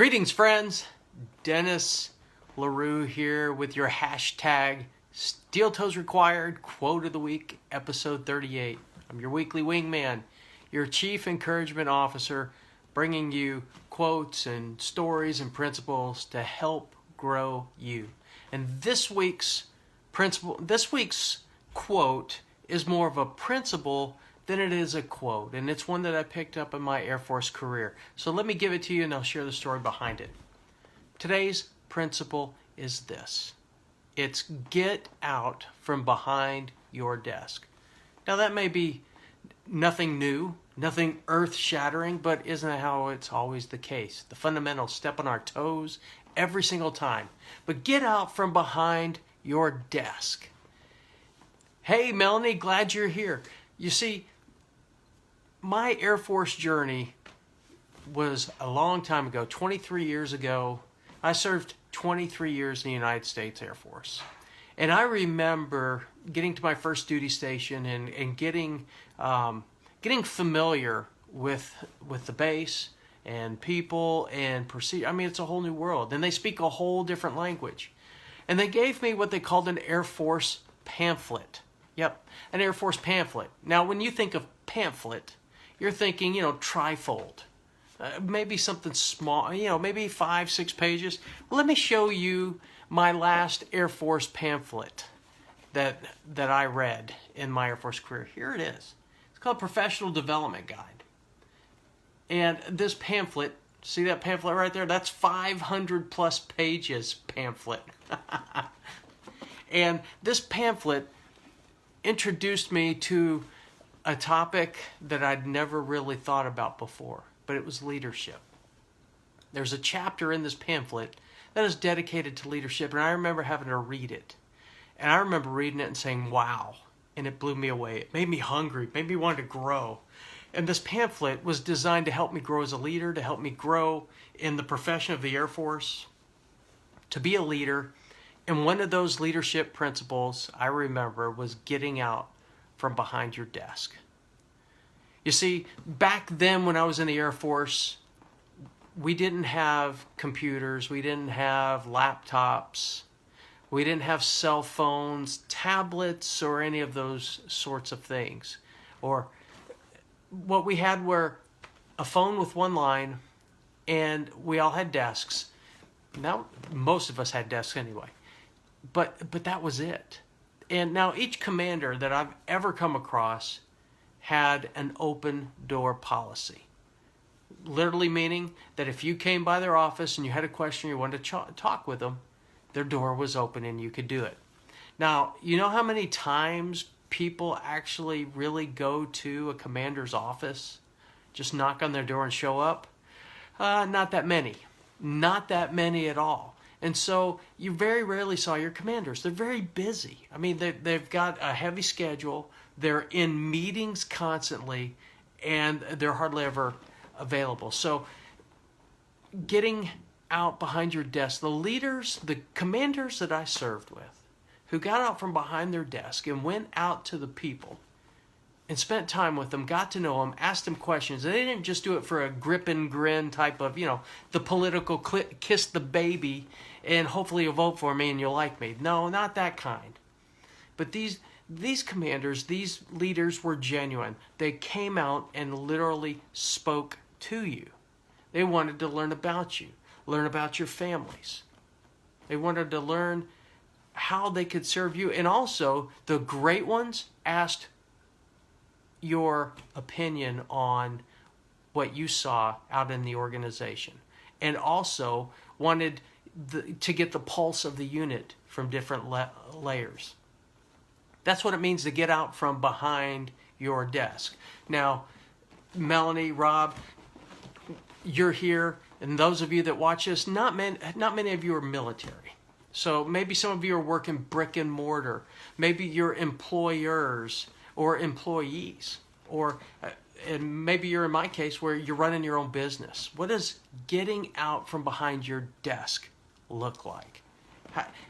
Greetings, friends. Dennis LaRue here with your hashtag steeltoesrequired quote of the week, episode 38. I'm your weekly wingman, your chief encouragement officer, bringing you quotes and stories and principles to help grow you. And this week's quote is more of a principle than it is a quote, and it's one that I picked up in my Air Force career. So let me give it to you and I'll share the story behind it. Today's principle is this. It's get out from behind your desk. Now that may be nothing new, nothing earth-shattering, but isn't that how it's always the case? The fundamentals step on our toes every single time. But get out from behind your desk. Hey, Melanie, glad you're here. You see, my Air Force journey was a long time ago, 23 years ago. I served 23 years in the United States Air Force. And I remember getting to my first duty station and getting familiar with the base and people and procedure. I mean, it's a whole new world. And they speak a whole different language. And they gave me what they called an Air Force pamphlet. Yep, an Air Force pamphlet. Now, when you think of pamphlet, you're thinking, trifold. Maybe something small, maybe 5-6 pages. Well, let me show you my last Air Force pamphlet that I read in my Air Force career. Here it is. It's called Professional Development Guide. And this pamphlet, see that pamphlet right there? That's 500 plus pages pamphlet. And this pamphlet introduced me to a topic that I'd never really thought about before, but it was leadership. There's a chapter in this pamphlet that is dedicated to leadership, and I remember having to read it. And I remember reading it and saying, wow, and it blew me away. It made me hungry, made me want to grow. And this pamphlet was designed to help me grow as a leader, to help me grow in the profession of the Air Force, to be a leader. And one of those leadership principles I remember was getting out from behind your desk. You see, back then when I was in the Air Force, we didn't have computers, we didn't have laptops, we didn't have cell phones, tablets, or any of those sorts of things. Or what we had were a phone with one line, and we all had desks. Now, most of us had desks anyway. But that was it. And now each commander that I've ever come across had an open door policy. Literally meaning that if you came by their office and you had a question, you wanted to talk with them, their door was open and you could do it. Now, you know how many times people actually really go to a commander's office, just knock on their door and show up? Not that many. Not that many at all. And so you very rarely saw your commanders. They're very busy. I mean, they've got a heavy schedule. They're in meetings constantly, and they're hardly ever available. So getting out behind your desk, the commanders that I served with, who got out from behind their desk and went out to the people and spent time with them, got to know them, asked them questions. And they didn't just do it for a grip and grin type of, the political kiss the baby and hopefully you'll vote for me and you'll like me. No, not that kind. But these commanders, these leaders were genuine. They came out and literally spoke to you. They wanted to learn about you, learn about your families. They wanted to learn how they could serve you. And also, the great ones asked your opinion on what you saw out in the organization, and also wanted to get the pulse of the unit from different layers. That's what it means to get out from behind your desk. Now, Melanie, Rob, you're here, and those of you that watch this, not many of you are military. So maybe some of you are working brick and mortar. Maybe you're employers or employees, and maybe you're in my case where you're running your own business. What does getting out from behind your desk look like?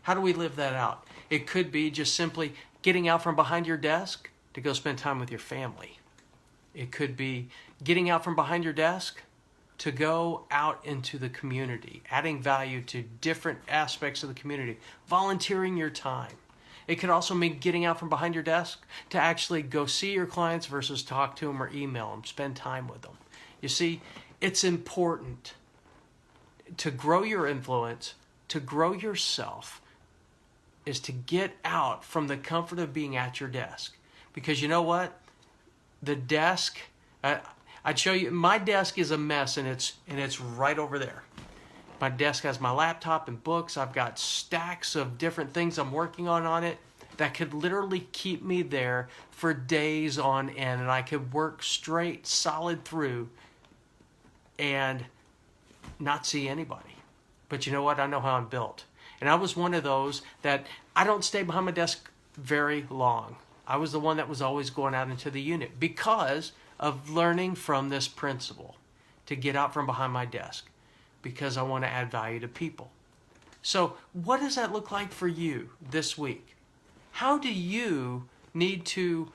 How do we live that out? It could be just simply getting out from behind your desk to go spend time with your family. It could be getting out from behind your desk to go out into the community, adding value to different aspects of the community, volunteering your time. It could also mean getting out from behind your desk to actually go see your clients versus talk to them or email them, spend time with them. You see, it's important to grow your influence, to grow yourself, is to get out from the comfort of being at your desk. Because you know what? The desk, I'd show you, my desk is a mess, and it's right over there. My desk has my laptop and books. I've got stacks of different things I'm working on it that could literally keep me there for days on end, and I could work straight, solid through and not see anybody. But you know what? I know how I'm built. And I was one of those that I don't stay behind my desk very long. I was the one that was always going out into the unit because of learning from this principle to get out from behind my desk, because I want to add value to people. So what does that look like for you this week? How do you need to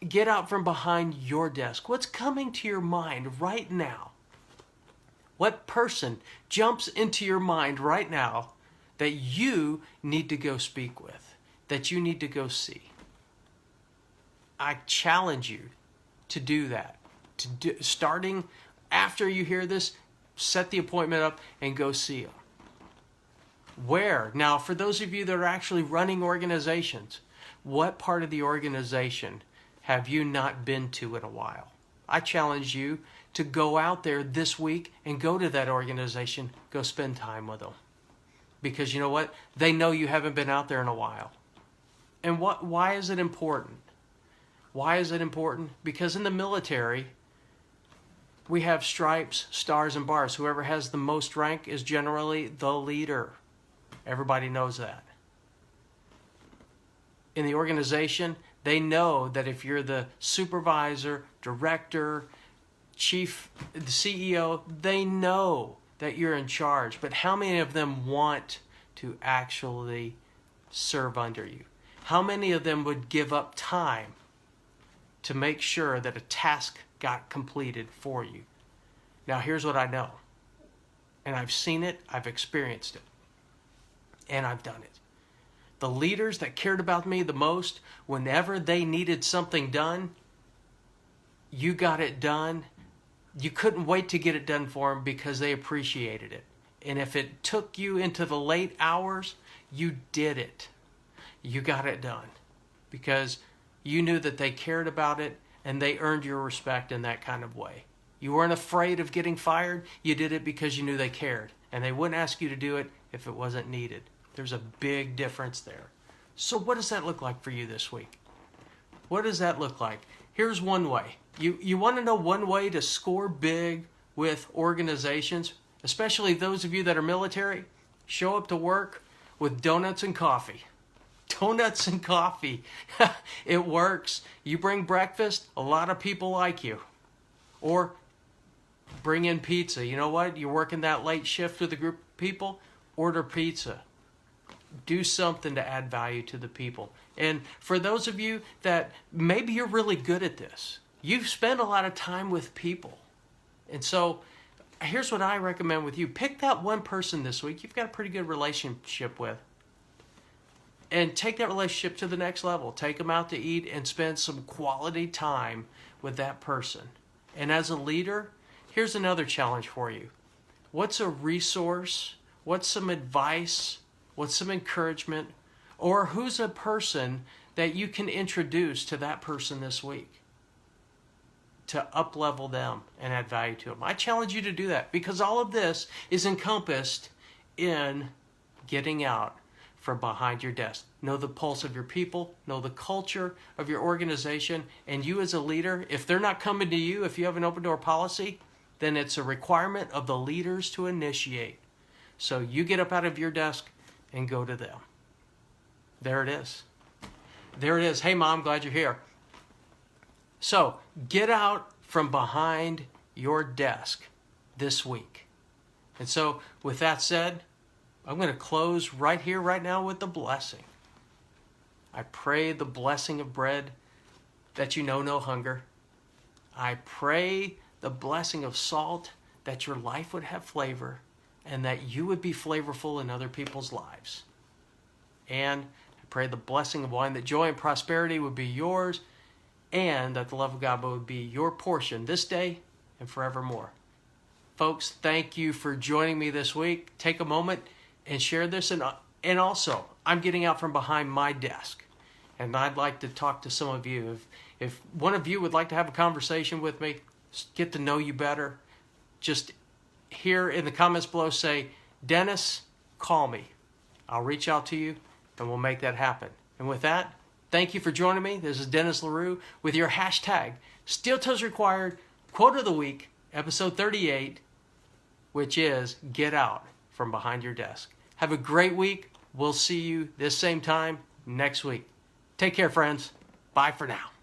get out from behind your desk? What's coming to your mind right now? What person jumps into your mind right now that you need to go speak with, that you need to go see? I challenge you to do that. Starting after you hear this, set the appointment up and go see them. Where? Now, for those of you that are actually running organizations, what part of the organization have you not been to in a while? I challenge you to go out there this week and go to that organization, go spend time with them. Because you know what? They know you haven't been out there in a while. And why is it important? Why is it important? Because in the military, we have stripes, stars, and bars. Whoever has the most rank is generally the leader. Everybody knows that. In the organization, they know that if you're the supervisor, director, chief, the CEO, they know that you're in charge. But how many of them want to actually serve under you? How many of them would give up time to make sure that a task got completed for you? Now, here's what I know. And I've seen it, I've experienced it, and I've done it. The leaders that cared about me the most, whenever they needed something done, you got it done. You couldn't wait to get it done for them because they appreciated it. And if it took you into the late hours, you did it. You got it done because you knew that they cared about it and they earned your respect in that kind of way. You weren't afraid of getting fired. You did it because you knew they cared, and they wouldn't ask you to do it if it wasn't needed. There's a big difference there. So what does that look like for you this week? What does that look like? Here's one way. You want to know one way to score big with organizations, especially those of you that are military? Show up to work with donuts and coffee. Donuts and coffee. It works. You bring breakfast, a lot of people like you. Or bring in pizza. You know what? You're working that late shift with a group of people, order pizza. Do something to add value to the people. And for those of you that maybe you're really good at this, you've spent a lot of time with people. And so here's what I recommend with you. Pick that one person this week you've got a pretty good relationship with. And take that relationship to the next level. Take them out to eat and spend some quality time with that person. And as a leader, here's another challenge for you. What's a resource? What's some advice? What's some encouragement? Or who's a person that you can introduce to that person this week to up-level them and add value to them? I challenge you to do that because all of this is encompassed in getting out from behind your desk. Know the pulse of your people, know the culture of your organization, and you as a leader, if they're not coming to you, if you have an open door policy, then it's a requirement of the leaders to initiate. So you get up out of your desk and go to them. There it is. There it is. Hey, Mom, glad you're here. So get out from behind your desk this week. And so with that said, I'm going to close right here, right now with the blessing. I pray the blessing of bread that you know no hunger. I pray the blessing of salt that your life would have flavor and that you would be flavorful in other people's lives. And I pray the blessing of wine, that joy and prosperity would be yours, and that the love of God would be your portion this day and forevermore. Folks, thank you for joining me this week. Take a moment and share this. And also, I'm getting out from behind my desk, and I'd like to talk to some of you. If one of you would like to have a conversation with me, get to know you better, just here in the comments below say, Dennis, call me. I'll reach out to you, and we'll make that happen. And with that, thank you for joining me. This is Dennis LaRue with your hashtag SteelToesRequired quote of the week, episode 38, which is get out from behind your desk. Have a great week. We'll see you this same time next week. Take care, friends. Bye for now.